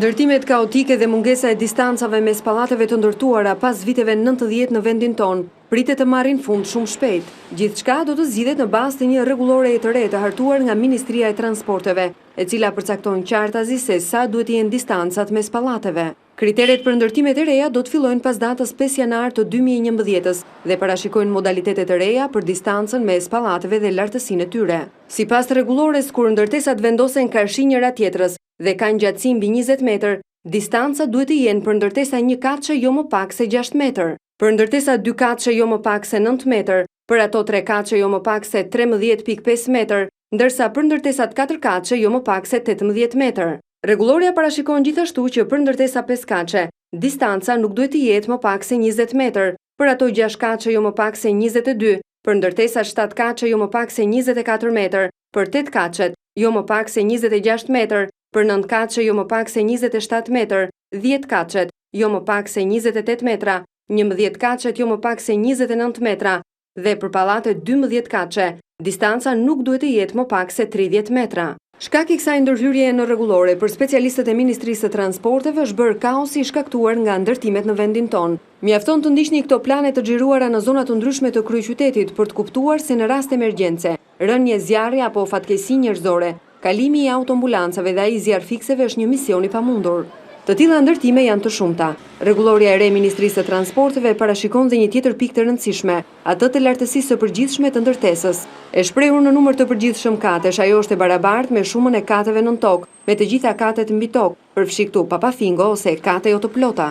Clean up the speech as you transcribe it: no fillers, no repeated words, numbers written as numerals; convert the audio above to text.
Ndërtimet kaotike dhe mungesa e distancave mes pallateve të ndërtuara pas viteve 90 në vendin tonë pritet të marrin fund shumë shpejt. Gjithçka do të zgjidhet në bazë të një rregulloreje të re të hartuar nga Ministria e Transporteve, e cila përcakton qartazi se sa duhet të jenë distancat mes pallateve. Kriteret për ndërtimet e reja do të fillojnë pas datës 5 janar të 2011 dhe parashikojnë modalitetet e reja për distancën mes pallateve dhe lartësinë e tyre. Sipas rregullores, kur ndërtesat vendosen karshi njëra tjetrës dhe kanë gjatësi mbi 20 metër, distanca duhet të jenë për ndërtesa një katëshe jo më pak se 6 metër, për ndërtesa dy katëshe jo më pak se 9 metër, për ato 3 katëshe jo më pak se 13.5 metër, ndërsa për ndërtesat 4 katëshe jo më pak se 18 metër. Rregulloria parashikon gjithashtu që për ndërtesa 5 katëshe, distanca nuk duhet të jetë më pak se 20 metër, për ato 6 katëshe jo më pak se 22, për ndërtesa 7 katëshe jo më pak se 24 metër, për 8 katëshet jo më pak se 26 metër, për 9 katëshe jo më pak se 27 metër, 10 katëshet jo më pak se 28 metra, 11 katëshet jo më pak se 29 metra dhe për pallate 12 katëshe, distanca nuk duhet të jetë më pak se 30 metra. Shkak i kësaj ndërhyrje në rregullore për specialistët e Ministrisë së Transporteve është bërë kaosi i shkaktuar nga ndërtimet në vendin tonë. Mjafton të ndiqni këto plane të xhiruara në zona të ndryshme të kryeqytetit për të kuptuar se në rast emergjence, rënje zjarri apo fatkeqësi njerëzore, kalimi i autoambulancave dhe ai i zjarrfikseve është një mision i pamundur. Të tilla ndërtime janë të shumta. Rregulloria e re e Ministrisë së Transporteve parashikon dhe një tjetër pikë të rëndësishme, atë të lartësisë së përgjithshme të ndërtesës. E shprehur në numër të përgjithshëm katesh, ajo është e barabartë me shumën e kateve nën tokë, me të gjitha katet mbi tokë, përfshi këtu papafingo ose kate jo të plota.